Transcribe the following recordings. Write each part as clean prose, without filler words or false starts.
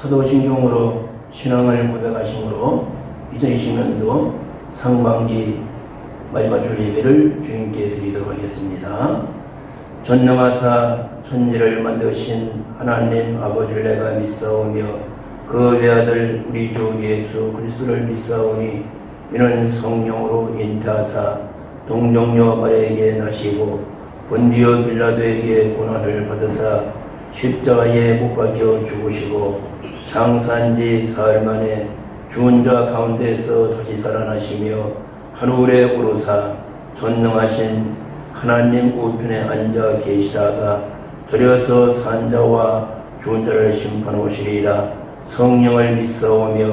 사도신경으로 신앙을 고백하심으로 2020년도 상반기 마지막 주일 예배를 주님께 드리도록 하겠습니다. 전능하사 천지를 만드신 하나님 아버지를 내가 믿사오며 그 외아들 우리 주 예수 그리스도를 믿사오니 이는 성령으로 잉태하사 동정녀 마리아에게 나시고 본디오 빌라도에게 고난을 받으사 십자가에 못 박혀 죽으시고 장사한 지 사흘 만에 죽은 자 가운데서 다시 살아나시며 하늘에 오르사 전능하신 하나님 우편에 앉아 계시다가 들여서 산 자와 죽은 자를 심판하시리라. 성령을 믿사오며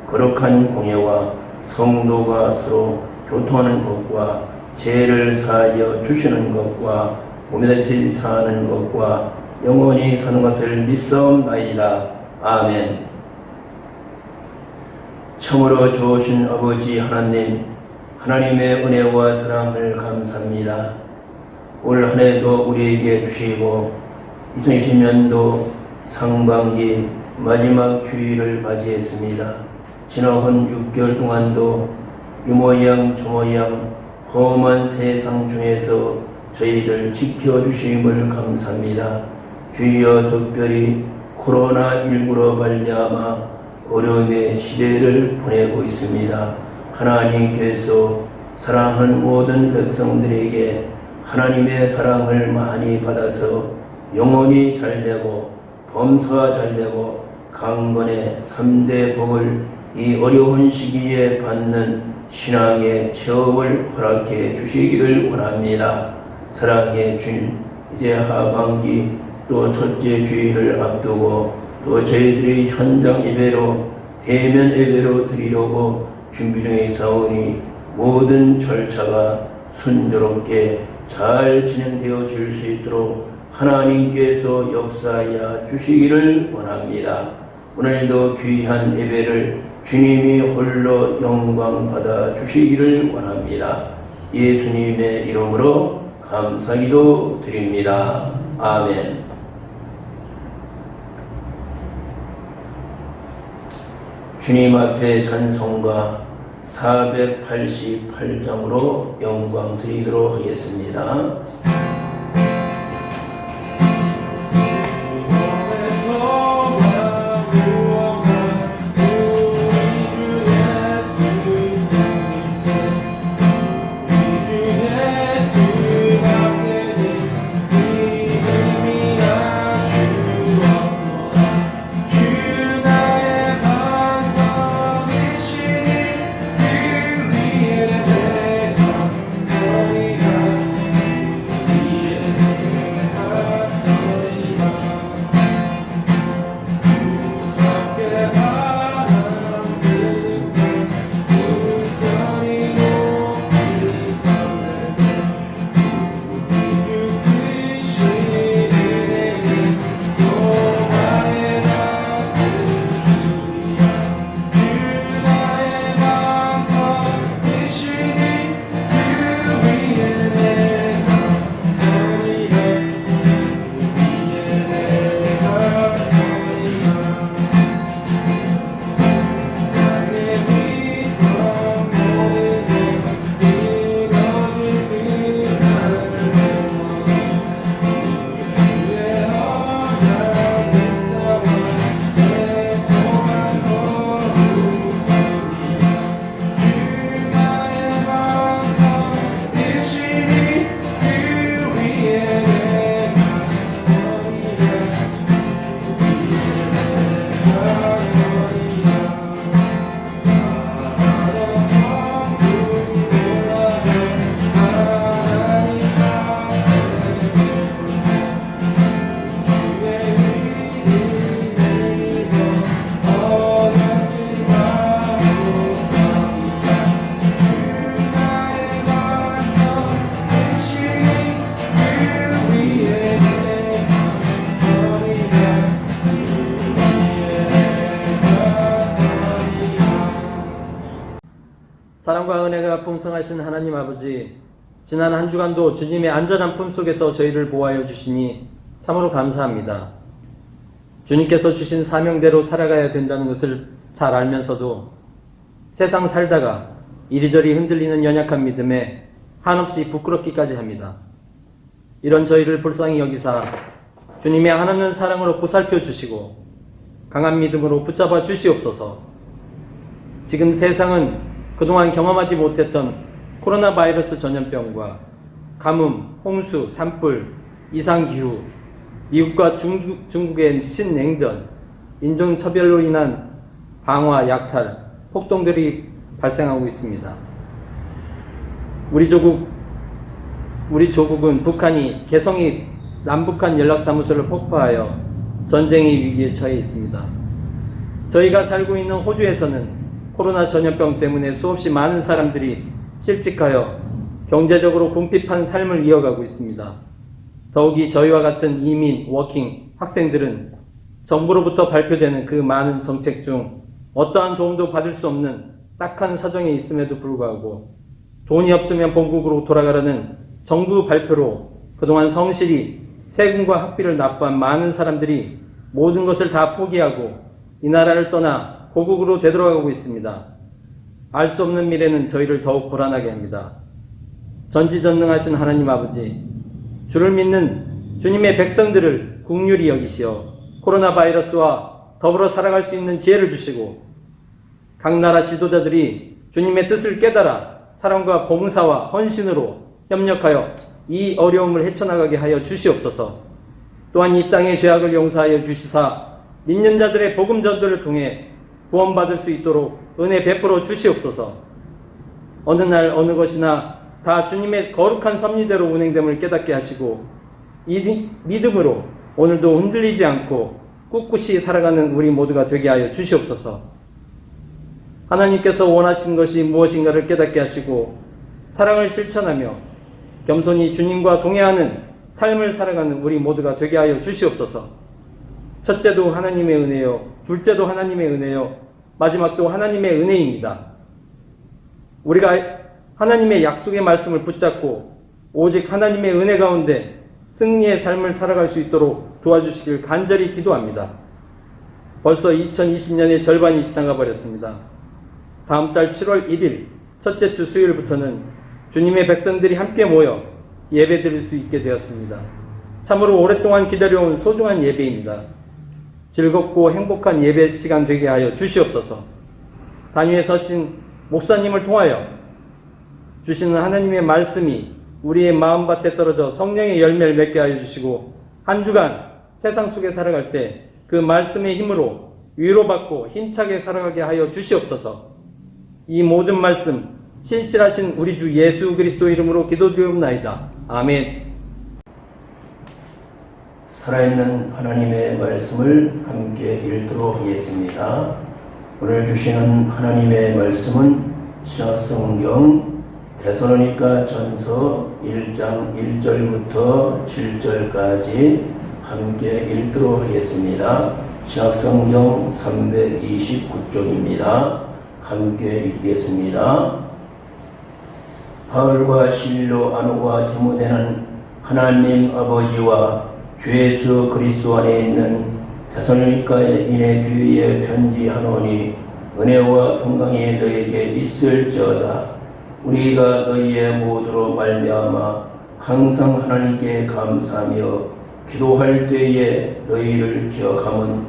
거룩한 공예와 성도가 서로 교통하는 것과 죄를 사하여 주시는 것과 몸에 다시 사는 것과 영원히 사는 것을 믿사옵나이다. 아멘. 참으로 좋으신 아버지 하나님, 하나님의 은혜와 사랑을 감사합니다. 올 한 해도 우리에게 주시고 2020년도 상반기 마지막 주일을 맞이했습니다. 지나온 6개월 동안도 이 모양 저 모양 험한 세상 중에서 저희들 지켜주심을 감사합니다. 주여 특별히 코로나19로 말미암아 어려움의 시대를 보내고 있습니다. 하나님께서 사랑하는 모든 백성들에게 하나님의 사랑을 많이 받아서 영혼이 잘되고 범사가 잘되고 강건의 3대 복을 이 어려운 시기에 받는 신앙의 체험을 허락해 주시기를 원합니다. 사랑의 주님, 이제 하반기 또 첫째 주일을 앞두고 또 저희들이 현장 예배로 대면 예배로 드리려고 준비 중에 있사오니 모든 절차가 순조롭게 잘 진행되어 질 수 있도록 하나님께서 역사하여 주시기를 원합니다. 오늘도 귀한 예배를 주님이 홀로 영광 받아 주시기를 원합니다. 예수님의 이름으로 감사기도 드립니다. 아멘. 주님 앞에 찬송가 488장으로 영광 드리도록 하겠습니다. 사랑과 은혜가 풍성하신 하나님 아버지, 지난 한 주간도 주님의 안전한 품속에서 저희를 보호하여 주시니 참으로 감사합니다. 주님께서 주신 사명대로 살아가야 된다는 것을 잘 알면서도 세상 살다가 이리저리 흔들리는 연약한 믿음에 한없이 부끄럽기까지 합니다. 이런 저희를 불쌍히 여기사 주님의 한없는 사랑으로 보살펴 주시고 강한 믿음으로 붙잡아 주시옵소서. 지금 세상은 그동안 경험하지 못했던 코로나 바이러스 전염병과 가뭄, 홍수, 산불, 이상기후, 미국과 중국의 신냉전, 인종차별로 인한 방화, 약탈, 폭동들이 발생하고 있습니다. 우리 조국은 북한이 개성이 남북한 연락사무소를 폭파하여 전쟁의 위기에 처해 있습니다. 저희가 살고 있는 호주에서는 코로나 전염병 때문에 수없이 많은 사람들이 실직하여 경제적으로 궁핍한 삶을 이어가고 있습니다. 더욱이 저희와 같은 이민, 워킹, 학생들은 정부로부터 발표되는 그 많은 정책 중 어떠한 도움도 받을 수 없는 딱한 사정에 있음에도 불구하고 돈이 없으면 본국으로 돌아가라는 정부 발표로 그동안 성실히 세금과 학비를 납부한 많은 사람들이 모든 것을 다 포기하고 이 나라를 떠나 고국으로 되돌아가고 있습니다. 알 수 없는 미래는 저희를 더욱 불안하게 합니다. 전지전능하신 하나님 아버지, 주를 믿는 주님의 백성들을 긍휼히 여기시어 코로나 바이러스와 더불어 살아갈 수 있는 지혜를 주시고 각 나라 지도자들이 주님의 뜻을 깨달아 사랑과 봉사와 헌신으로 협력하여 이 어려움을 헤쳐나가게 하여 주시옵소서. 또한 이 땅의 죄악을 용서하여 주시사 믿는 자들의 복음 전도를 통해 구원받을 수 있도록 은혜 베풀어 주시옵소서. 어느 날 어느 것이나 다 주님의 거룩한 섭리대로 운행됨을 깨닫게 하시고 이 믿음으로 오늘도 흔들리지 않고 꿋꿋이 살아가는 우리 모두가 되게 하여 주시옵소서. 하나님께서 원하시는 것이 무엇인가를 깨닫게 하시고 사랑을 실천하며 겸손히 주님과 동행하는 삶을 살아가는 우리 모두가 되게 하여 주시옵소서. 첫째도 하나님의 은혜요, 둘째도 하나님의 은혜요, 마지막도 하나님의 은혜입니다. 우리가 하나님의 약속의 말씀을 붙잡고 오직 하나님의 은혜 가운데 승리의 삶을 살아갈 수 있도록 도와주시길 간절히 기도합니다. 벌써 2020년의 절반이 지나가 버렸습니다. 다음 달 7월 1일 첫째 주 수요일부터는 주님의 백성들이 함께 모여 예배 드릴 수 있게 되었습니다. 참으로 오랫동안 기다려온 소중한 예배입니다. 즐겁고 행복한 예배 시간 되게 하여 주시옵소서. 단위에 서신 목사님을 통하여 주시는 하나님의 말씀이 우리의 마음밭에 떨어져 성령의 열매를 맺게 하여 주시고 한 주간 세상 속에 살아갈 때 그 말씀의 힘으로 위로받고 힘차게 살아가게 하여 주시옵소서. 이 모든 말씀 신실하신 우리 주 예수 그리스도 이름으로 기도드리옵나이다. 아멘. 살아있는 하나님의 말씀을 함께 읽도록 하겠습니다. 오늘 주시는 하나님의 말씀은 신약성경 데살로니가 전서 1장 1절부터 7절까지 함께 읽도록 하겠습니다. 신약성경 329쪽입니다. 함께 읽겠습니다. 바울과 실로 아노와 디모데는 하나님 아버지와 주 예수 그리스도 안에 있는 데살로니가에 인해 교회에 편지하노니 은혜와 평강이 너에게 있을지어다. 우리가 너희의 모두로 말미암아 항상 하나님께 감사하며 기도할 때에 너희를 기억함은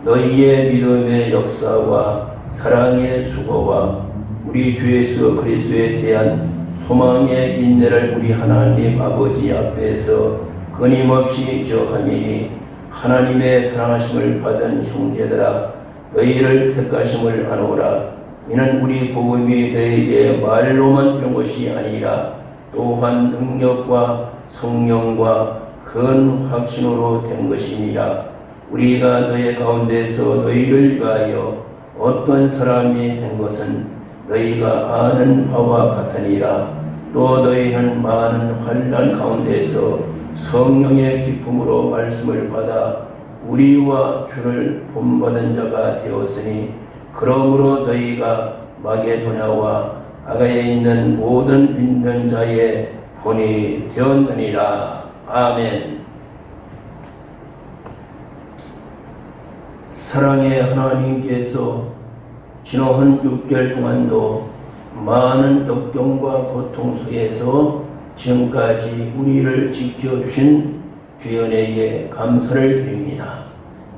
너희의 믿음의 역사와 사랑의 수고와 우리 주 예수 그리스도에 대한 소망의 인내를 우리 하나님 아버지 앞에서 끊임없이 기억함이니 하나님의 사랑하심을 받은 형제들아 너희를 택하심을 아노라. 이는 우리 복음이 너희에게 말로만 이런 것이 아니라 또한 능력과 성령과 큰 확신으로 된 것이니라. 우리가 너희 가운데서 너희를 위하여 어떤 사람이 된 것은 너희가 아는 바와 같으니라. 또 너희는 많은 환난 가운데서 성령의 기쁨으로 말씀을 받아 우리와 주를 본받은 자가 되었으니 그러므로 너희가 마게도냐와 아가야에 있는 모든 믿는 자의 본이 되었느니라. 아멘. 사랑의 하나님께서 지난 6개월 동안도 많은 역경과 고통 속에서 지금까지 우리를 지켜주신 주의 은혜에 감사를 드립니다.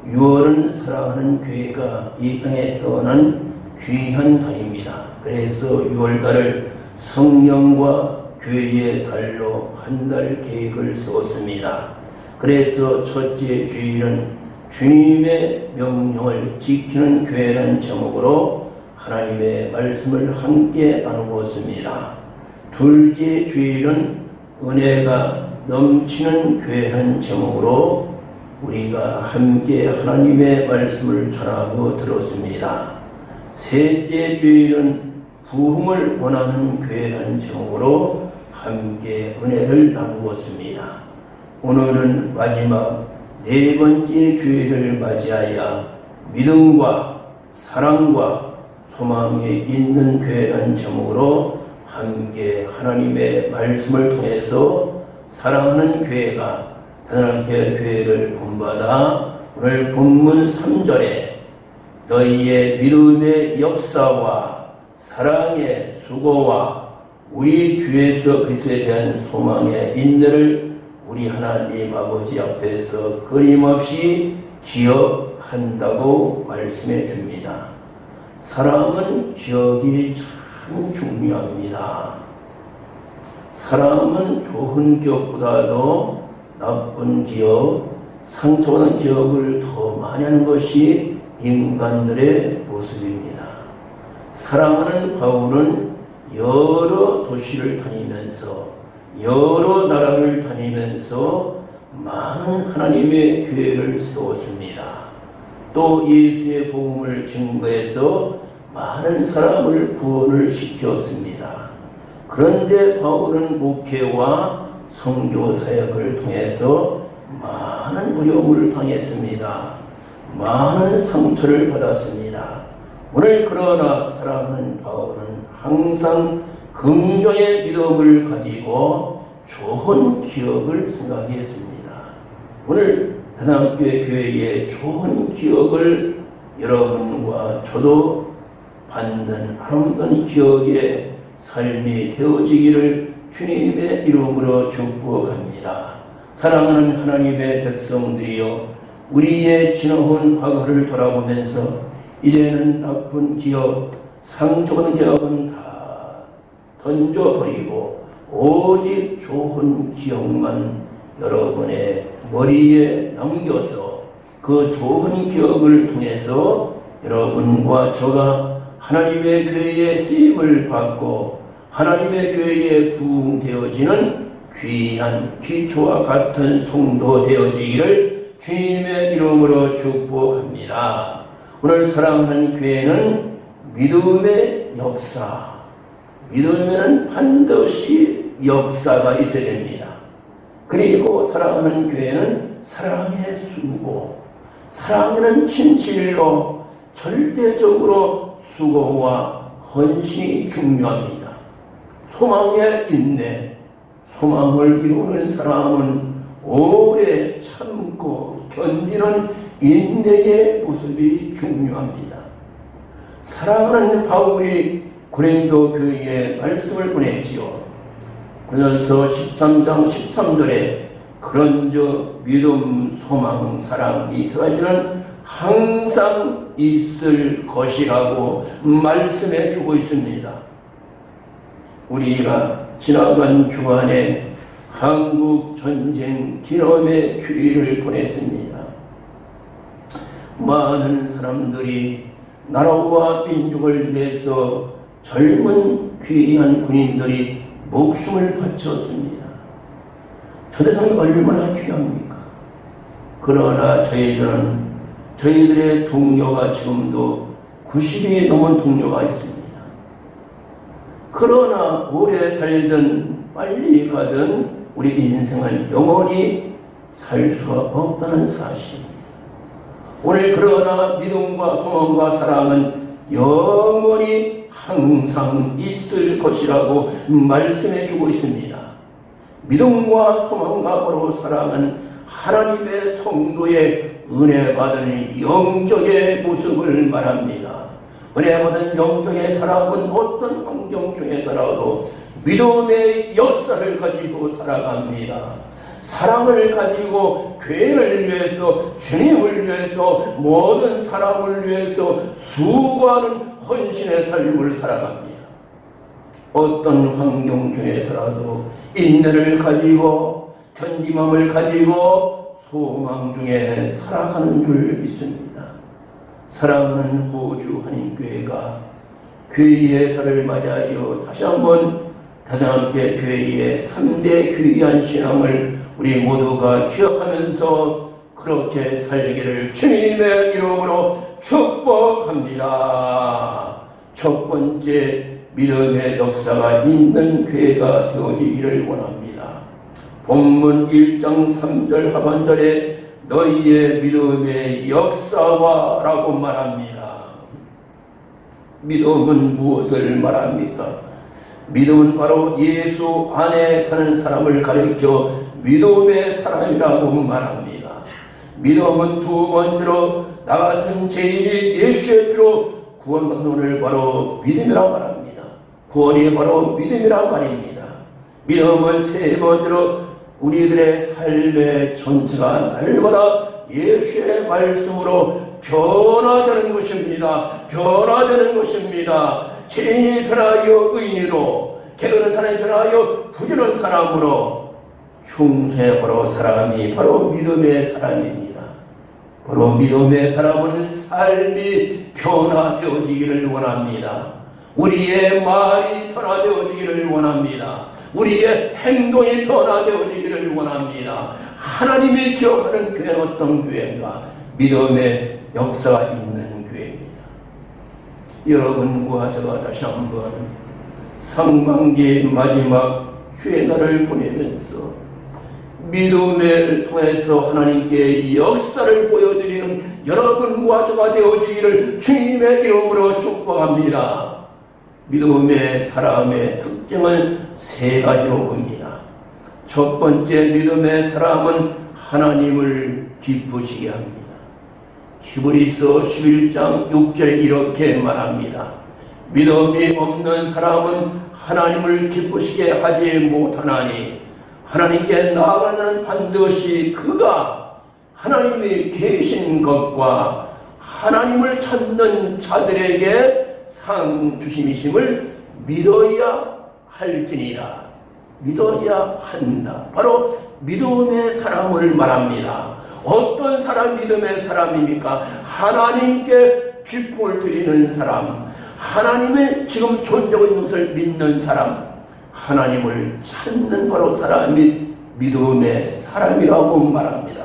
6월은 사랑하는 교회가 이 땅에 태어난 귀한 달입니다. 그래서 6월달을 성령과 교회의 달로 한 달 계획을 세웠습니다. 그래서 첫째 주일은 주님의 명령을 지키는 교회라는 제목으로 하나님의 말씀을 함께 나누었습니다. 둘째 주일은 은혜가 넘치는 교회라는 제목으로 우리가 함께 하나님의 말씀을 전하고 들었습니다. 셋째 주일은 부흥을 원하는 교회라는 제목으로 함께 은혜를 나누었습니다. 오늘은 마지막 네 번째 주일을 맞이하여 믿음과 사랑과 소망이 있는 교회라는 제목으로 함께 하나님의 말씀을 통해서 사랑하는 교회가 대단하게 교회를 본받아 오늘 본문 3절에 너희의 믿음의 역사와 사랑의 수고와 우리 주 예수 그리스도에 대한 소망의 인내를 우리 하나님 아버지 앞에서 끊임없이 기억한다고 말씀해 줍니다. 사람은 기억이 참 중요합니다. 사람은 좋은 기억보다도 나쁜 기억, 상처받은 기억을 더 많이 하는 것이 인간들의 모습입니다. 사랑하는 바울은 여러 도시를 다니면서 여러 나라를 다니면서 많은 하나님의 교회를 세웠습니다. 또 예수의 복음을 증거해서 많은 사람을 구원을 시켰습니다. 그런데 바울은 목회와 선교 사역을 통해서 많은 어려움을 당했습니다. 많은 상처를 받았습니다. 오늘 그러나 사랑하는 바울은 항상 긍정의 믿음을 가지고 좋은 기억을 생각했습니다. 오늘 대상교회 교회의 좋은 기억을 여러분과 저도 받는 아름다운 기억의 삶이 되어지기를 주님의 이름으로 축복합니다. 사랑하는 하나님의 백성들이여, 우리의 지나온 과거를 돌아보면서 이제는 나쁜 기억, 상처받은 기억은 다 던져버리고 오직 좋은 기억만 여러분의 머리에 남겨서 그 좋은 기억을 통해서 여러분과 저가 하나님의 교회에 쓰임을 받고 하나님의 교회에 부흥되어지는 귀한 기초와 같은 성도 되어지기를 주님의 이름으로 축복합니다. 오늘 사랑하는 교회는 믿음의 역사, 믿으면 반드시 역사가 있어야 됩니다. 그리고 사랑하는 교회는 사랑의 수고, 사랑하는 진실로 절대적으로 수고와 헌신이 중요합니다. 소망의 인내, 소망을 이루는 사람은 오래 참고 견디는 인내의 모습이 중요합니다. 사랑하는 바울이 고린도 교회에 말씀을 보냈지요. 그래서 13장 13절에 그런즉 믿음, 소망, 사랑 이 세 가지는 항상 있을 것이라고 말씀해 주고 있습니다. 우리가 지나간 주간에 한국 전쟁 기념의 주일을 보냈습니다. 많은 사람들이 나라와 민족을 위해서 젊은 귀한 군인들이 목숨을 바쳤습니다. 저 대상이 얼마나 귀합니까? 그러나 저희들의 동료가 지금도 90이 넘은 동료가 있습니다. 그러나 오래 살든 빨리 가든 우리 인생은 영원히 살 수가 없다는 사실입니다. 오늘 그러나 믿음과 소망과 사랑은 영원히 항상 있을 것이라고 말씀해 주고 있습니다. 믿음과 소망과 바로 사랑은 하나님의 성도의 은혜 받은 영적의 모습을 말합니다. 은혜 받은 영적의 사람은 어떤 환경 중에서라도 믿음의 역사를 가지고 살아갑니다. 사랑을 가지고 교회를 위해서, 주님을 위해서, 모든 사람을 위해서 수고하는 헌신의 삶을 살아갑니다. 어떤 환경 중에서라도 인내를 가지고 견dim함을 가지고 소망 중에 살아가는 줄 믿습니다. 사랑하는 호주 한인교회가 교회의 달을 맞이하여 다시 한번 함께 교회의 3대 귀한 신앙을 우리 모두가 기억하면서 그렇게 살기를 주님의 이름으로 축복합니다. 첫 번째, 믿음의 역사가 있는 교회가 되어지기를 원합니다. 본문 1장 3절 하반절에 너희의 믿음의 역사와 라고 말합니다. 믿음은 무엇을 말합니까? 믿음은 바로 예수 안에 사는 사람을 가리켜 믿음의 사람이라고 말합니다. 믿음은 두 번째로 나 같은 죄인이 예수의 피로 구원받는 것을 바로 믿음이라 말합니다. 구원이 바로 믿음이라 말입니다. 믿음은 세 번째로 우리들의 삶의 전체가 날마다 예수의 말씀으로 변화되는 것입니다. 변화되는 것입니다. 죄인이 변하여 의인으로, 게으른 사람이 변하여 부지런한 사람으로 충성에 바로 사람이 바로 믿음의 사람입니다. 바로 믿음의 사람은 삶이 변화되어지기를 원합니다. 우리의 말이 변화되어지기를 원합니다. 우리의 행동이 변화되어지기를 원합니다. 하나님이 기억하는 교회는 어떤 교회인가? 믿음의 역사가 있는 교회입니다. 여러분과 제가 다시 한번 상반기 마지막 주의 날을 보내면서 믿음을 통해서 하나님께 역사를 보여드리는 여러분과 제가 되어지기를 주님의 이름으로 축복합니다. 믿음의 사람의 특징을 세 가지로 봅니다. 첫 번째, 믿음의 사람은 하나님을 기쁘시게 합니다. 히브리서 11장 6절에 이렇게 말합니다. 믿음이 없는 사람은 하나님을 기쁘시게 하지 못하나니 하나님께 나아가는 반드시 그가 하나님이 계신 것과 하나님을 찾는 자들에게 상 주심이심을 믿어야 할지니라. 믿어야 한다. 바로 믿음의 사람을 말합니다. 어떤 사람 믿음의 사람입니까? 하나님께 기쁨을 드리는 사람, 하나님의 지금 존재하고 있는 것을 믿는 사람, 하나님을 찾는 바로 사람이 믿음의 사람이라고 말합니다.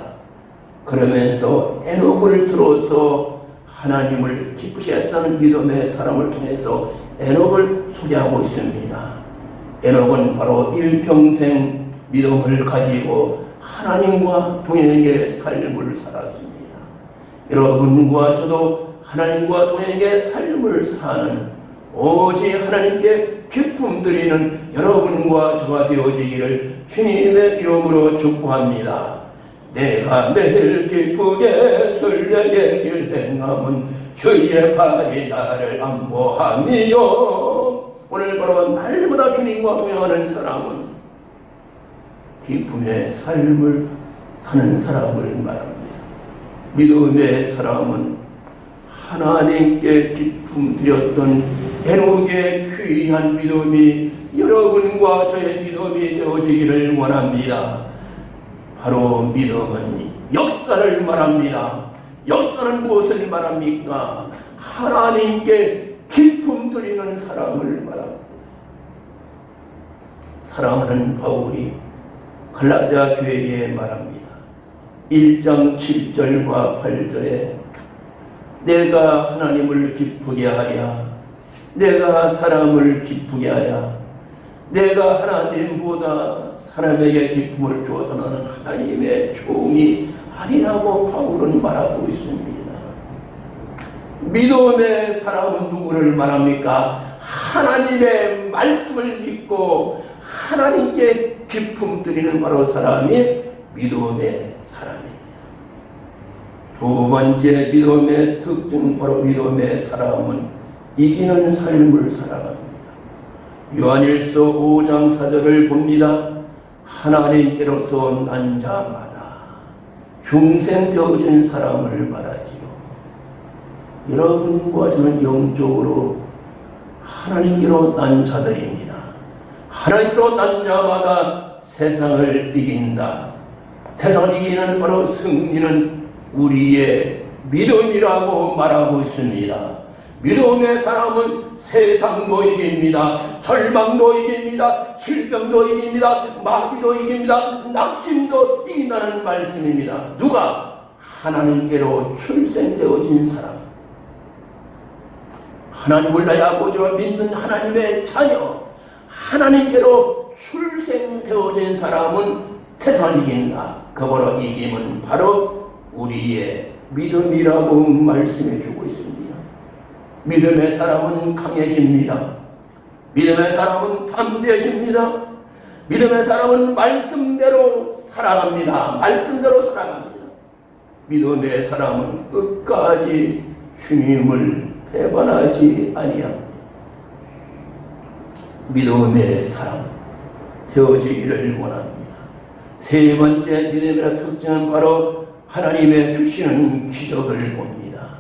그러면서 에녹을 들어서 하나님을 기쁘시게 했다는 믿음의 사람을 통해서 에녹을 소개하고 있습니다. 에녹은 바로 일평생 믿음을 가지고 하나님과 동행의 삶을 살았습니다. 여러분과 저도 하나님과 동행의 삶을 사는 오직 하나님께 기쁨 드리는 여러분과 저가 되어지기를 주님의 이름으로 축복합니다. 내가 매일 기쁘게 설레게 길 행함은 주의 발이 나를 안보함이요. 오늘 바로 날마다 주님과 동행하는 사람은 기쁨의 삶을 사는 사람을 말합니다. 믿음의 사람은 하나님께 기쁨 드렸던 에녹의 귀한 믿음이 여러분과 저의 믿음이 되어지기를 원합니다. 바로 믿음은 역사를 말합니다. 역사는 무엇을 말합니까? 하나님께 기쁨 드리는 사람을 말합니다. 사랑하는 바울이 갈라디아 교회에 말합니다. 1장 7절과 8절에 내가 하나님을 기쁘게 하랴, 내가 사람을 기쁘게 하랴, 내가 하나님보다 사람에게 기쁨을 주어도 나는 하나님의 종이 아니라고 바울은 말하고 있습니다. 믿음의 사람은 누구를 말합니까? 하나님의 말씀을 믿고 하나님께 기쁨 드리는 바로 사람이 믿음의 사람. 두 번째 믿음의 특징, 바로 믿음의 사람은 이기는 삶을 살아갑니다. 요한일서 5장 4절을 봅니다. 하나님께로서 난 자마다 중생되어진 사람을 말하지요. 여러분과 저는 영적으로 하나님께로 난 자들입니다. 하나님께로 난 자마다 세상을 이긴다. 세상을 이기는 바로 승리는 우리의 믿음이라고 말하고 있습니다. 믿음의 사람은 세상도 이깁니다. 절망도 이깁니다. 질병도 이깁니다. 마귀도 이깁니다. 낙심도 이긴다는 말씀입니다. 누가? 하나님께로 출생되어진 사람. 하나님을 나의 아버지로 믿는 하나님의 자녀. 하나님께로 출생되어진 사람은 세상을 이긴다. 그 바로 이김은 바로 우리의 믿음이라고 말씀해 주고 있습니다. 믿음의 사람은 강해집니다. 믿음의 사람은 담대해집니다. 믿음의 사람은 말씀대로 살아갑니다. 말씀대로 살아갑니다. 믿음의 사람은 끝까지 주님을 배반하지 아니합니다. 믿음의 사람 되어지기를 원합니다. 세 번째 믿음의 특징은 바로 하나님의 주시는 기적을 봅니다.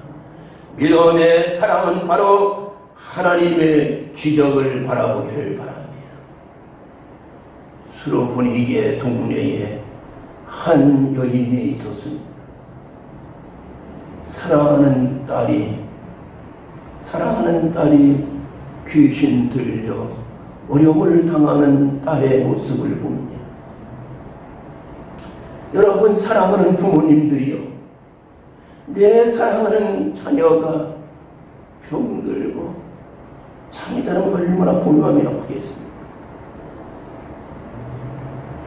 믿음의 사람은 바로 하나님의 기적을 바라보기를 바랍니다. 수로 분위기의 동네에 한 여인이 있었습니다. 사랑하는 딸이 귀신 들려 어려움을 당하는 딸의 모습을 봅니다. 여러분, 사랑하는 부모님들이요, 내 사랑하는 자녀가 병들고 잠이 자면 얼마나 본 마음이 아프겠습니까?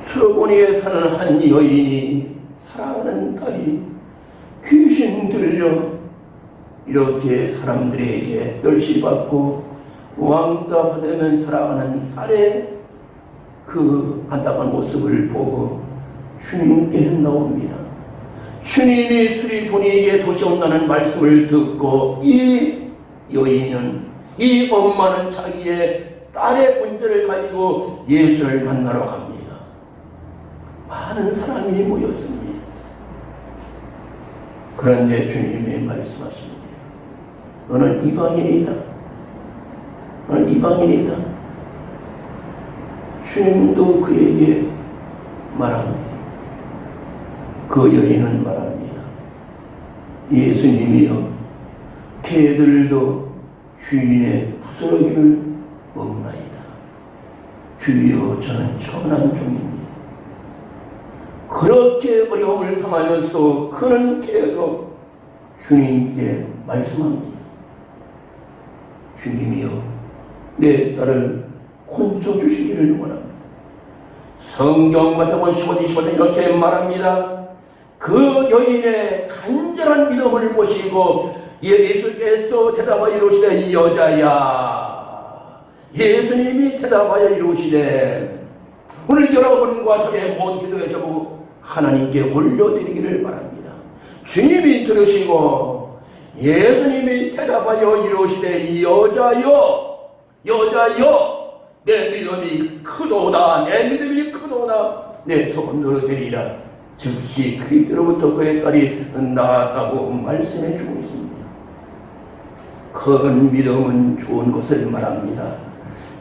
수로보니에 사는 한 여인이 사랑하는 딸이 귀신 들려 이렇게 사람들에게 멸시받고 왕따 받으면 살아가는 딸의 그 안타까운 모습을 보고 주님께 나옵니다. 주님이 수리보니에게 도시온다는 말씀을 듣고 이 여인은, 이 엄마는 자기의 딸의 문제를 가지고 예수를 만나러 갑니다. 많은 사람이 모였습니다. 그런데 주님이 말씀하십니다. 너는 이방인이다. 너는 이방인이다. 주님도 그에게 말합니다. 그 여인은 말합니다. 예수님이여, 개들도 주인의 부스러기를 먹나이다. 주여, 저는 천한 종입니다. 그렇게 어려움을 당하면서도 그는 계속 주님께 말씀합니다. 주님이여, 내 딸을 고쳐주시기를 원합니다. 성경 마태복음 15장 25절 이렇게 말합니다. 그 여인의 간절한 믿음을 보시고 예수께서 대답하여 이르시되, 이 여자야. 예수님이 대답하여 이르시되, 오늘 여러분과 저의 모든 기도에 저보고 하나님께 올려드리기를 바랍니다. 주님이 들으시고 예수님이 대답하여 이르시되, 이 여자여, 여자여, 내 믿음이 크도다. 내 믿음이 크도다. 내 소원 들으리라. 즉시 그때로부터 그의 딸이 나았다고 말씀해 주고 있습니다. 큰 믿음은 좋은 것을 말합니다.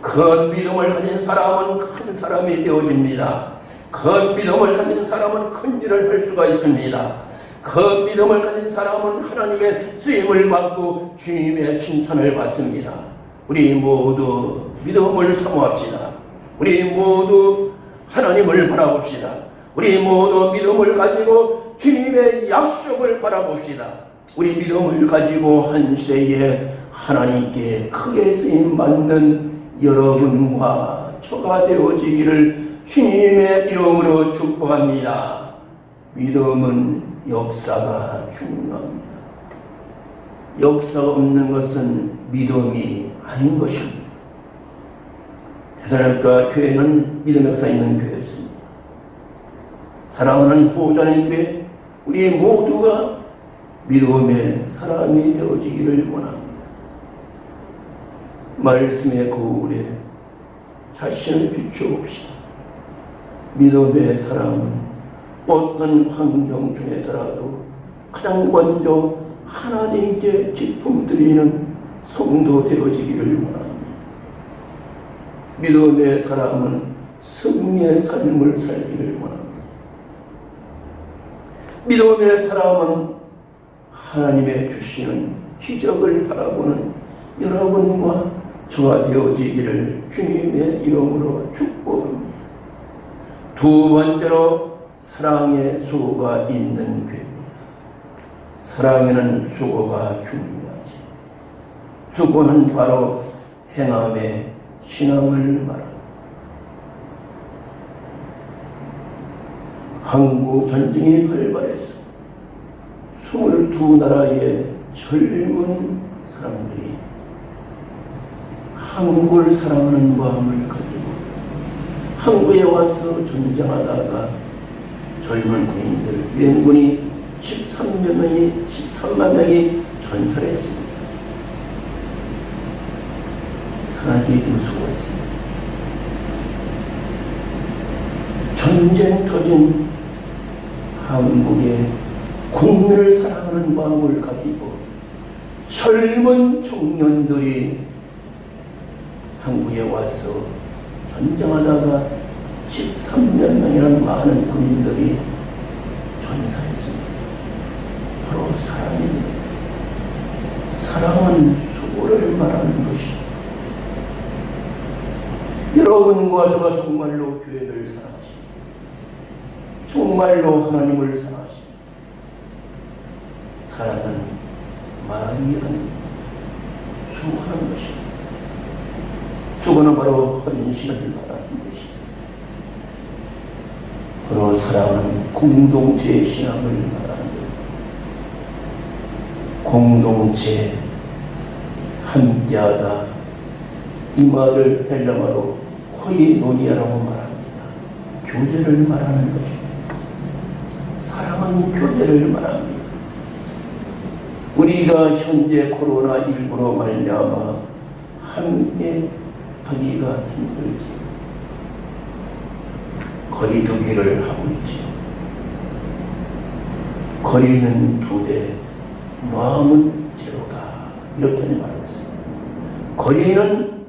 큰 믿음을 가진 사람은 큰 사람이 되어집니다. 큰 믿음을 가진 사람은 큰 일을 할 수가 있습니다. 큰 믿음을 가진 사람은 하나님의 쓰임을 받고 주님의 칭찬을 받습니다. 우리 모두 믿음을 사모합시다. 우리 모두 하나님을 바라봅시다. 우리 모두 믿음을 가지고 주님의 약속을 바라봅시다. 우리 믿음을 가지고 한 시대에 하나님께 크게 쓰임받는 여러분과 저가 되어지기를 주님의 이름으로 축복합니다. 믿음은 역사가 중요합니다. 역사가 없는 것은 믿음이 아닌 것입니다. 대사님과 교회는 믿음 역사 있는 교회였습니다. 사랑하는 후자는 교회, 우리 모두가 믿음의 사람이 되어지기를 원합니다. 말씀의 거울에 자신을 비춰봅시다. 믿음의 사람은 어떤 환경 중에서라도 가장 먼저 하나님께 기쁨 드리는 성도 되어지기를 원합니다. 믿음의 사람은 승리의 삶을 살기를 원합니다. 믿음의 사람은 하나님의 주시는 기적을 바라보는 여러분과 저와 되어지기를 주님의 이름으로 축복합니다. 두 번째로 사랑의 수고가 있는 교회입니다. 사랑에는 수고가 중요하지. 수고는 바로 행함의 신앙을 말합니다. 한국 전쟁이 발발해서 22나라의 젊은 사람들이 한국을 사랑하는 마음을 가지고 한국에 와서 전쟁하다가 젊은 군인들, 유엔군이 13만 명이 전설했습니다. 사라지기 수고했습니다. 전쟁 터진 한국의 국민을 사랑하는 마음을 가지고 젊은 청년들이 한국에 와서 전쟁하다가 13만 명이라는 많은 군인들이 전사했습니다. 바로 사랑입니다. 사랑은 수고를 말하는 것입니다. 여러분과 저가 정말로 교회를 사랑하십니다. 정말로 하나님을 사랑하십니다. 사랑은 말이 아닙니다. 수고하는 것입니다. 수고는 바로 헌신을 말하는 것입니다. 바로 사랑은 공동체의 신앙을 말하는 것입니다. 공동체, 함께하다, 이 말을 헬라어로 코이노니아라고 말합니다. 교제를 말하는 것입니다. 사랑은 교제를 말합니다. 우리가 현재 코로나19로 말미암아 함께 하기가 힘들지. 거리두기를 하고 있지요. 거리는 2대, 마음은 제로다. 이렇게 말하고 있습니다. 거리는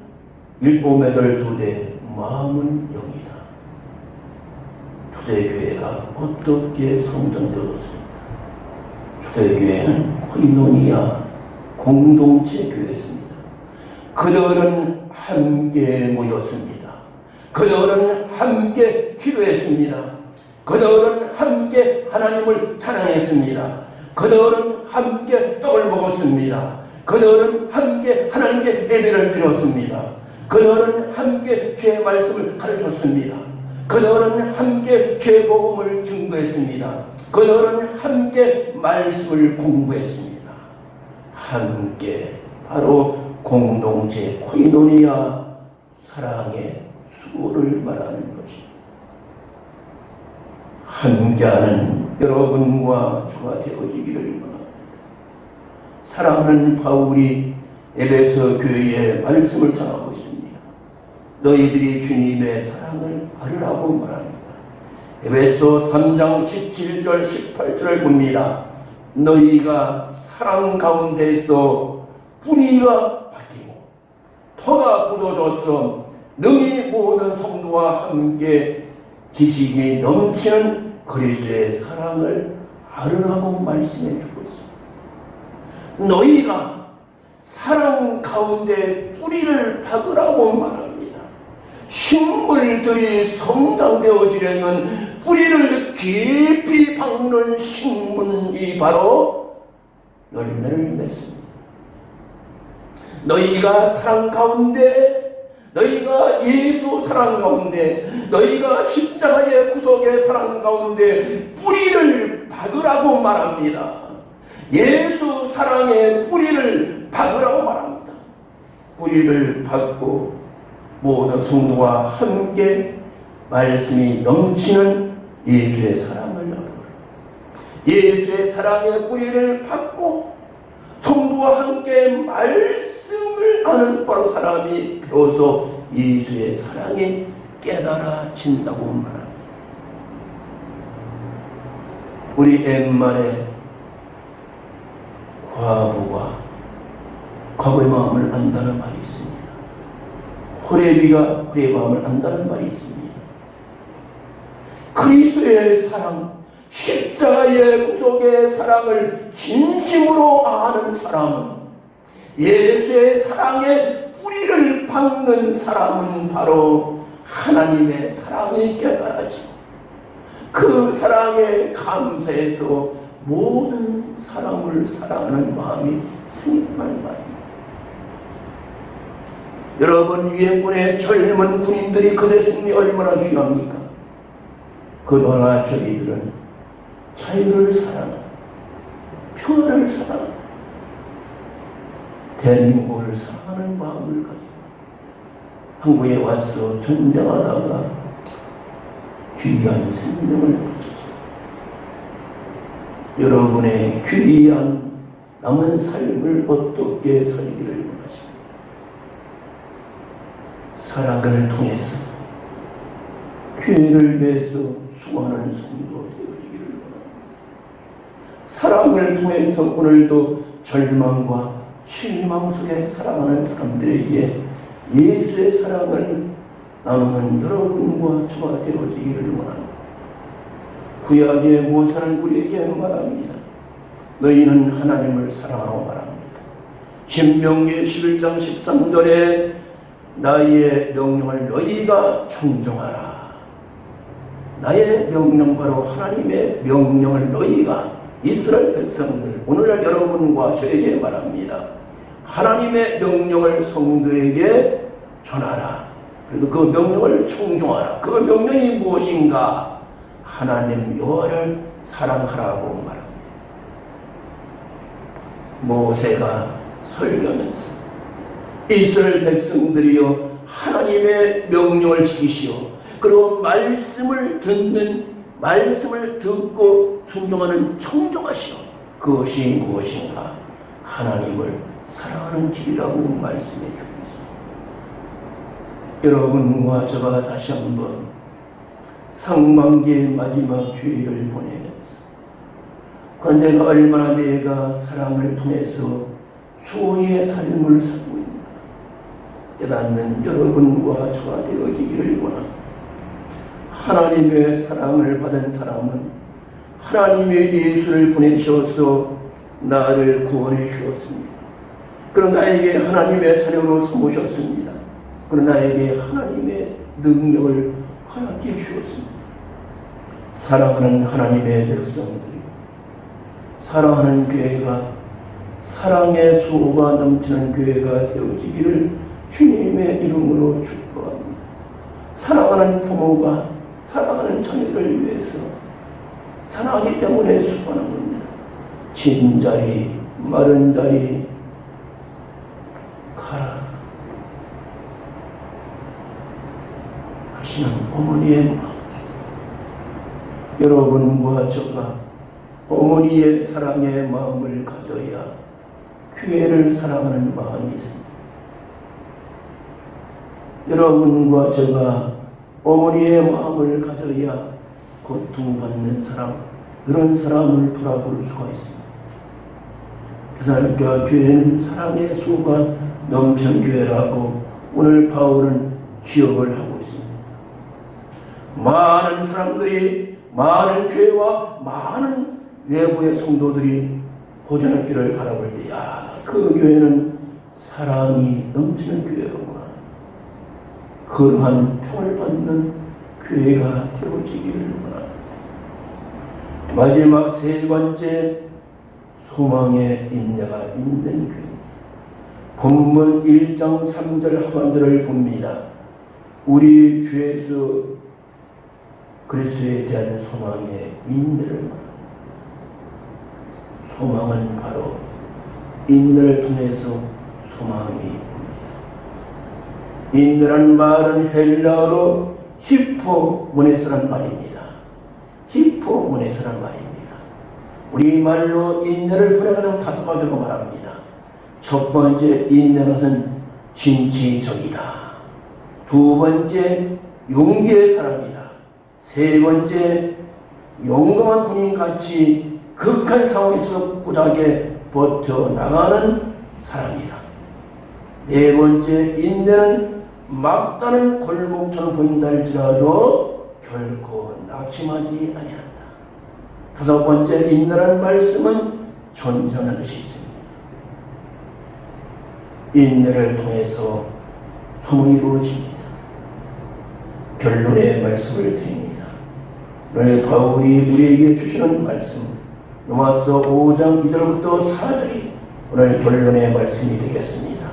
7m 2대, 마음은 0이다. 초대교회가 어떻게 성장되었습니까? 초대교회는 코이노니아 공동체 교회였습니다. 그들은 함께 모였습니다. 그들은 함께 기도했습니다. 그들은 함께 하나님을 찬양했습니다. 그들은 함께 떡을 먹었습니다. 그들은 함께 하나님께 예배를 드렸습니다. 그들은 함께 죄의 말씀을 가르쳤습니다. 그들은 함께 죄의 복음을 증거했습니다. 그들은 함께 말씀을 공부했습니다. 함께 바로 공동체 코이노니아 사랑의 수고를 말하는 것입니다. 함께하는 여러분과 저가 되어지기를 원합니다. 사랑하는 바울이 에베소 교회에 말씀을 전하고 있습니다. 너희들이 주님의 사랑을 알으라고 말합니다. 에베소 3장 17절 18절을 봅니다. 너희가 사랑 가운데서 뿌리가 바뀌고 터가 굳어져서 능히 모든 성도와 함께 지식이 넘치는 그리스도의 사랑을 알으라고 말씀해 주고 있습니다. 너희가 사랑 가운데 뿌리를 박으라고 말합니다. 식물들이 성장되어지려면 뿌리를 깊이 박는 식물이 바로 열매를 맺습니다. 너희가 사랑 가운데, 너희가 예수 사랑 가운데, 너희가 십자가의 구속의 사랑 가운데 뿌리를 박으라고 말합니다. 예수 사랑의 뿌리를 박으라고 말합니다. 뿌리를 박고 모든 성도와 함께 말씀이 넘치는 예수의 사랑을 알아라. 예수의 사랑의 뿌리를 받고 성도와 함께 말씀을 아는 바로 사람이 비로소 예수의 사랑이 깨달아진다고 말합니다. 우리 엠만의 과부가 과부의 마음을 안다는 말이 있습니다. 호레비가 그의 마음을 안다는 말이 있습니다. 그리스도의 사랑, 십자가의 구속의 사랑을 진심으로 아는 사람은, 예수의 사랑의 뿌리를 박는 사람은 바로 하나님의 사랑이 깨달아지고 그 사랑에 감사해서 모든 사람을 사랑하는 마음이 생긴다는 말입니다. 여러분, 유엔군의 젊은 군인들이 그들의 생명이 얼마나 귀합니까? 그러나 저희들은 자유를 사랑하고 평화를 사랑하고 대한민국을 사랑하는 마음을 가지고 한국에 와서 전쟁하다가 귀한 생명을 바쳤습니다. 여러분의 귀한 남은 삶을 어떻게 살기를 원하십니까? 사랑을 통해서 교회를 위해서 수고하는 성도 되어지기를 원합니다. 사랑을 통해서 오늘도 절망과 실망 속에 살아가는 사람들에게 예수의 사랑을 나누는 여러분과 저와 되어지기를 원합니다. 구약의 모세는 우리에게 말합니다. 너희는 하나님을 사랑하라고 말합니다. 신명기 11장 13절에 나의 명령을 너희가 청종하라. 나의 명령, 바로 하나님의 명령을 너희가, 이스라엘 백성들, 오늘날 여러분과 저에게 말합니다. 하나님의 명령을 성도에게 전하라. 그리고 그 명령을 청종하라. 그 명령이 무엇인가? 하나님 여호와를 사랑하라고 말합니다. 모세가 설교하면서 이스라엘 백성들이여 하나님의 명령을 지키시오. 그리고 말씀을 듣고 순종하는 청종하시오. 그것이 무엇인가? 하나님을 사랑하는 길이라고 말씀해 주고 있습니다. 여러분과 저가 다시 한번 상반기의 마지막 주일을 보내면서 내가 얼마나 내가 사랑을 통해서 수호의 삶을 살고 있는가 깨닫는 여러분과 저가 되어지기를 원합니다. 하나님의 사랑을 받은 사람은 하나님의 예수를 보내셔서 나를 구원해 주었습니다. 그럼 나에게 하나님의 자녀로 삼으셨습니다. 그럼 나에게 하나님의 능력을 허락해 주었습니다. 사랑하는 하나님의 백성들이, 사랑하는 교회가, 사랑의 수호가 넘치는 교회가 되어지기를 주님의 이름으로 축복합니다. 사랑하는 부모가 사랑하는 자녀를 위해서 사랑하기 때문에 수고하는 겁니다. 진 자리, 마른 자리 가라 하시는 어머니의 마음. 여러분과 저가 어머니의 사랑의 마음을 가져야 교회를 사랑하는 마음이 있습니다. 여러분과 제가 어머니의 마음을 가져야 고통받는 사람, 그런 사람을 돌아볼 수가 있습니다. 그래서 교회는 사랑의 수가 넘치는 교회라고 오늘 바울은 기억을 하고 있습니다. 많은 사람들이, 많은 교회와 많은 외부의 성도들이 호전했기를 바라볼 때, 그 교회는 사랑이 넘치는 교회로구나. 그러한 평을 받는 교회가 되어지기를 원합니다. 마지막 세 번째, 소망의 인내가 있는 교회입니다. 본문 1장 3절 하반절을 봅니다. 우리 주 예수 그리스도에 대한 소망의 인내를 말합니다. 소망은 바로 인내를 통해서 소망이 옵니다. 인내란 말은 헬라어로 히포모네스란 말입니다. 히포모네스란 말입니다. 우리말로 인내를 번역하는 5가지로 말합니다. 첫 번째, 인내는 것은 진취적이다. 두 번째, 용기의 사람이다. 세 번째, 용감한 군인같이 극한 상황에서 꾸준하게 버텨나가는 사람이다. 네 번째, 인내는 막다른 골목처럼 보인다 할지라도 결코 낙심하지 아니한다. 다섯 번째, 인내라는 말씀은 전전하는 것이 있습니다. 인내를 통해서 소문이 이루어집니다. 결론의 말씀을 드립니다. 오늘 바울이 우리에게 주시는 말씀, 로마서 5장 2절부터 4절이 오늘 결론의 말씀이 되겠습니다.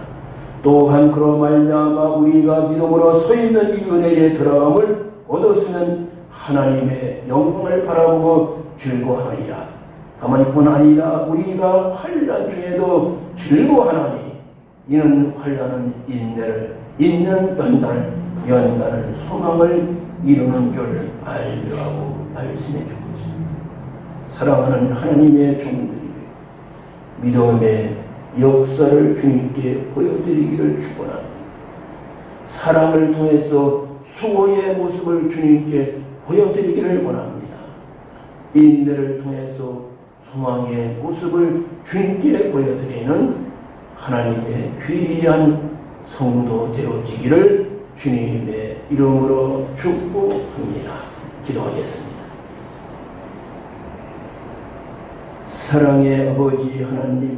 또한 그로 말미암아 우리가 믿음으로 서 있는 이 은혜의 들어감을 얻었으면 하나님의 영광을 바라보고 즐거워하느니라. 다만 이뿐 아니라 우리가 환난 중에도 즐거워하나니 이는 환난은 인내를, 인내는 연단은 소망을 이루는 줄 알미라고 말씀해 주고 있습니다. 사랑하는 하나님의 종들이 믿음의 역사를 주님께 보여드리기를 축원합니다. 사랑을 통해서 수고의 모습을 주님께 보여드리기를 원합니다. 인내를 통해서 소망의 모습을 주님께 보여드리는 하나님의 귀한 성도 되어지기를 주님의 이름으로 축복합니다. 기도하겠습니다. 사랑의 아버지 하나님,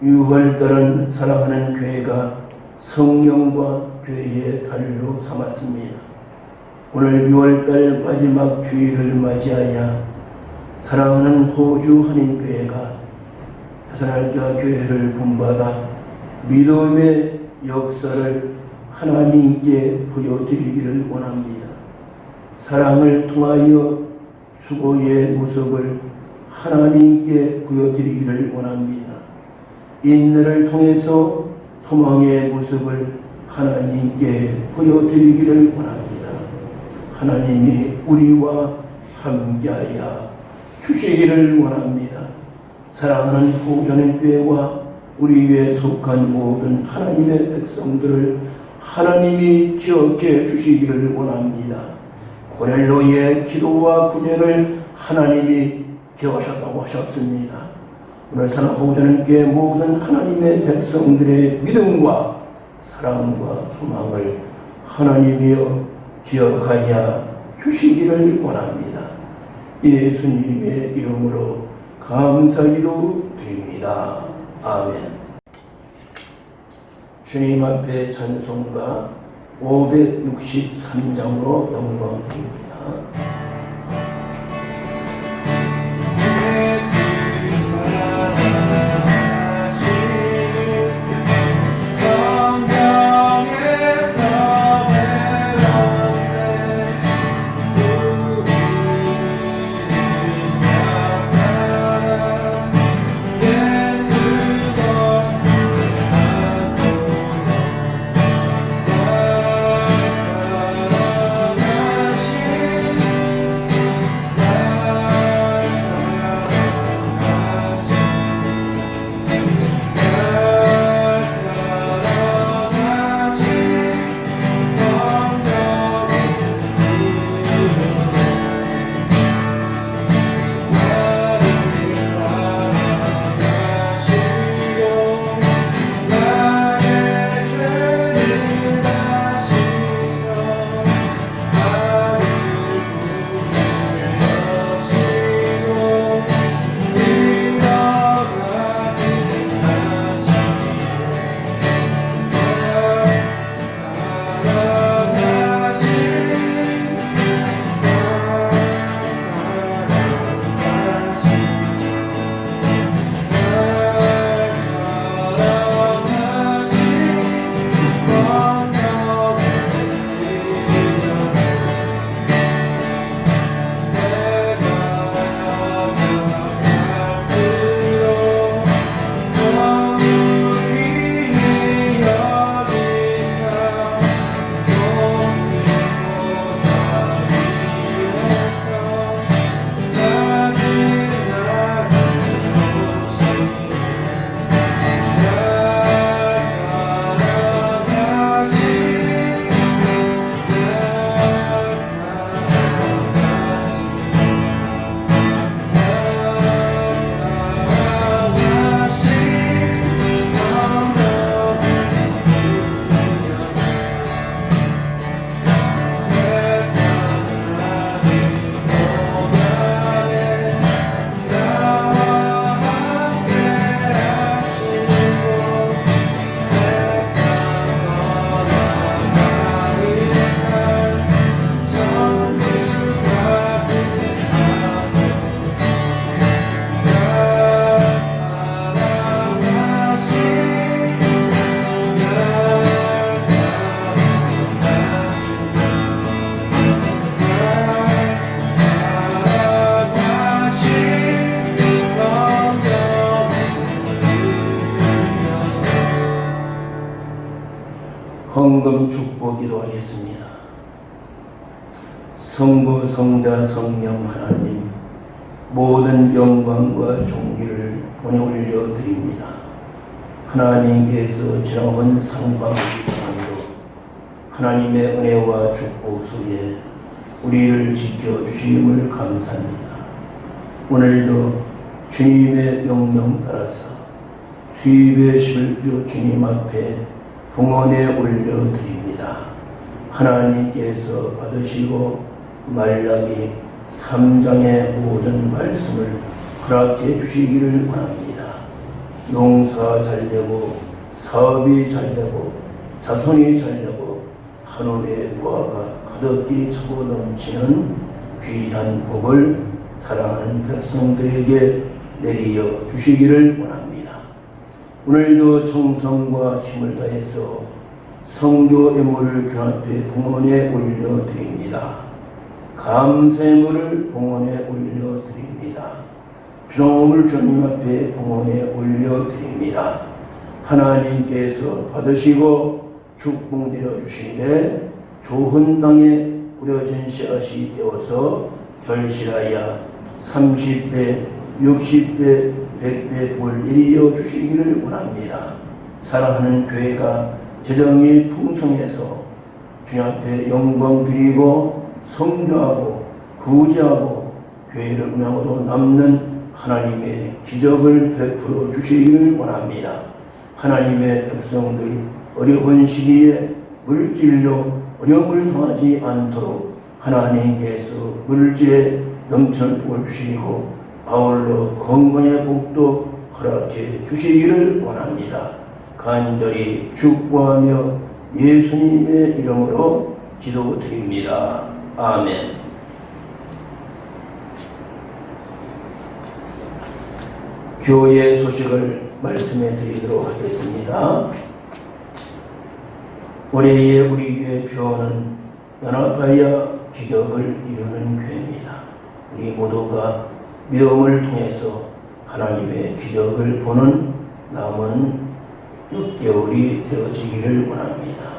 6월달은 사랑하는 교회가 성령과 교회의 달로 삼았습니다. 오늘 6월달 마지막 주일을 맞이하여 사랑하는 호주 한인교회가 다사날자 교회를 본받아 믿음의 역사를 하나님께 보여드리기를 원합니다. 사랑을 통하여 수고의 모습을 하나님께 보여드리기를 원합니다. 인내를 통해서 소망의 모습을 하나님께 보여드리기를 원합니다. 하나님이 우리와 함께하여 주시기를 원합니다. 사랑하는 호전의 교회와 우리 교회에 속한 모든 하나님의 백성들을 하나님이 기억해 주시기를 원합니다. 고넬로의 기도와 구제를 하나님이 기억하셨다고 하셨습니다. 오늘 사랑 호전의 교회 모든 하나님의 백성들의 믿음과 사랑과 소망을 하나님이여 기억하여 주시기를 원합니다. 예수님의 이름으로 감사기도 드립니다. 아멘. 주님 앞에 찬송가 563장으로 영광 드립니다. 헌금 축복 기도하겠습니다. 성부, 성자, 성령 하나님, 모든 영광과 존귀를 보내 올려드립니다. 하나님께서 지나온 상반기 동안도 하나님의 은혜와 축복 속에 우리를 지켜주심을 감사합니다. 오늘도 주님의 명령 따라서 수입의 11조 주님 앞에 봉헌에 올려드립니다. 하나님께서 받으시고 말라기 3장의 모든 말씀을 허락해 주시기를 원합니다. 농사 잘되고 사업이 잘되고 자손이 잘되고 하늘의 보화가 가득히 차고 넘치는 귀한 복을 사랑하는 백성들에게 내리어 주시기를 원합니다. 오늘도 정성과 힘을 다해서 성교 예물을 주 앞에 봉헌에 올려드립니다. 감사의물을 봉헌에 올려드립니다. 주동을 주님 앞에 봉헌에 올려드립니다. 하나님께서 받으시고 축복드려 주시되 좋은 땅에 뿌려진 씨앗이 되어서 결실하여 30배, 60배, 100배 복을 이루어 주시기를 원합니다. 사랑하는 교회가 재정이 풍성해서 주님 앞에 영광 드리고 성교하고 구제하고 교회를 운영으로 남는 하나님의 기적을 베풀어 주시기를 원합니다. 하나님의 백성들 어려운 시기에 물질로 어려움을 당하지 않도록 하나님께서 물질에 넘치는 복을 주시고 아울러 건강의 복도 허락해 주시기를 원합니다. 간절히 축복하며 예수님의 이름으로 기도드립니다. 아멘. 교회 소식을 말씀해 드리도록 하겠습니다. 올해의 우리 교회 표어는 연합하여 기적을 이루는 교회입니다. 우리 모두가 믿음을 통해서 하나님의 기적을 보는 남은 6개월이 되어지기를 원합니다.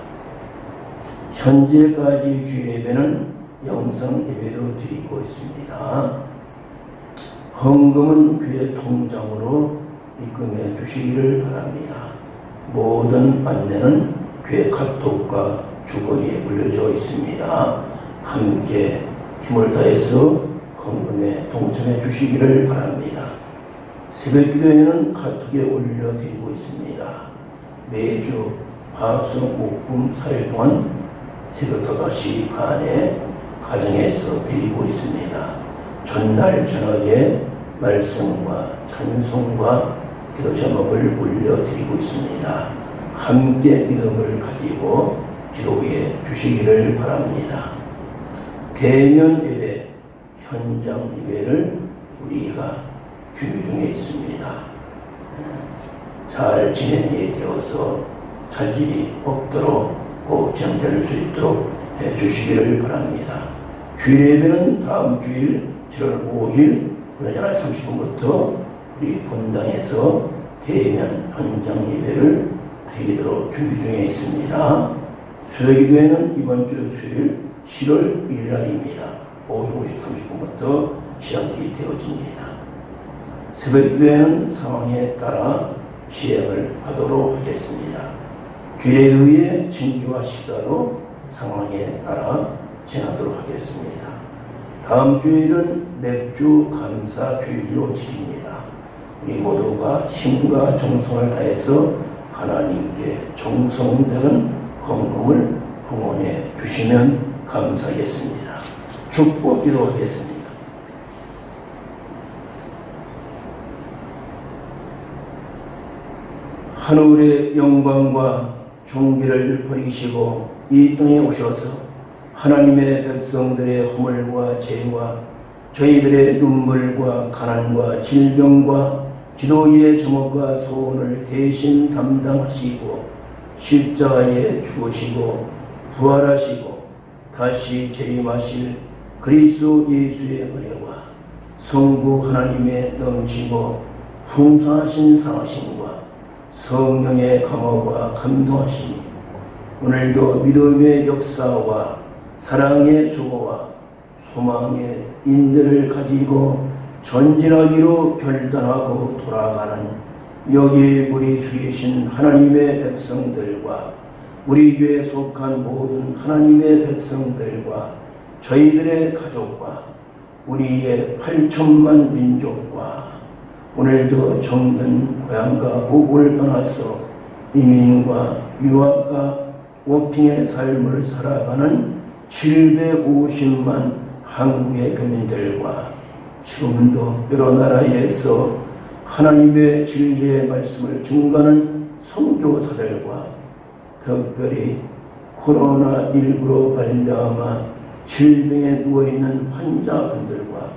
현재까지 주일 예배는 영상 예배로 드리고 있습니다. 헌금은 교회 통장으로 입금해 주시기를 바랍니다. 모든 안내는 교회 카톡과 주거리에 올려져 있습니다. 함께 힘을 다해서 헌금에 동참해 주시기를 바랍니다. 새벽기도에는 카톡에 올려드리고 있습니다. 매주 화수 목금 4일 동안 새벽 5시 반에 가정에서 드리고 있습니다. 전날 저녁에 말씀과 찬송과 기도 제목을 올려드리고 있습니다. 함께 믿음을 가지고 기도해 주시기를 바랍니다. 대면 예배, 현장 예배를 우리가 준비 중에 있습니다. 잘 진행이 되어서 차질이 없도록 꼭 진행될 수 있도록 해 주시기를 바랍니다. 주일 예배는 다음 주일 7월 5일 오전 30분부터 우리 본당에서 대면 현장 예배를 드리도록 준비 중에 있습니다. 수요기도회는 이번 주 수요일 7월 1일 날입니다. 오후 5시 30분부터 시작이 되어집니다. 새벽기도회는 상황에 따라 시행을 하도록 하겠습니다. 주일에 의해 진교와 식사로 상황에 따라 진행하도록 하겠습니다. 다음 주일은 맥주 감사 주일로 지킵니다. 우리 모두가 힘과 정성을 다해서 하나님께 정성된 헌금을 봉헌해 주시면 감사하겠습니다. 축복 기도하겠습니다. 하늘의 영광과 존귀를 버리시고 이 땅에 오셔서 하나님의 백성들의 허물과 죄와 저희들의 눈물과 가난과 질병과 기도의 제목과 소원을 대신 담당하시고 십자가에 죽으시고 부활하시고 다시 재림하실 그리스도 예수의 은혜와 성부 하나님의 넘치고 풍성하신 사랑하심과 성령의 감화와 감동하심이 오늘도 믿음의 역사와 사랑의 수고와 소망의 인내를 가지고 전진하기로 결단하고 돌아가는 여기 무리 수이신 하나님의 백성들과 우리 교회에 속한 모든 하나님의 백성들과 저희들의 가족과 우리의 8천만 민족과 오늘도 정든 고향과 고국을 떠나서 이민과 유학과 워킹의 삶을 살아가는 750만 한국의 교민들과 지금도 여러 나라에서 하나님의 진리의 말씀을 증거하는 선교사들과 특별히 코로나19로 발병하여 질병에 누워있는 환자분들과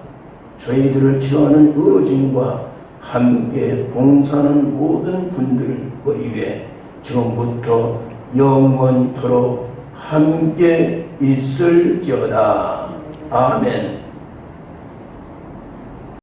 저희들을 치료하는 의료진과 함께 봉사하는 모든 분들을 우리 위해 지금부터 영원토록 함께 있을지어다. 아멘.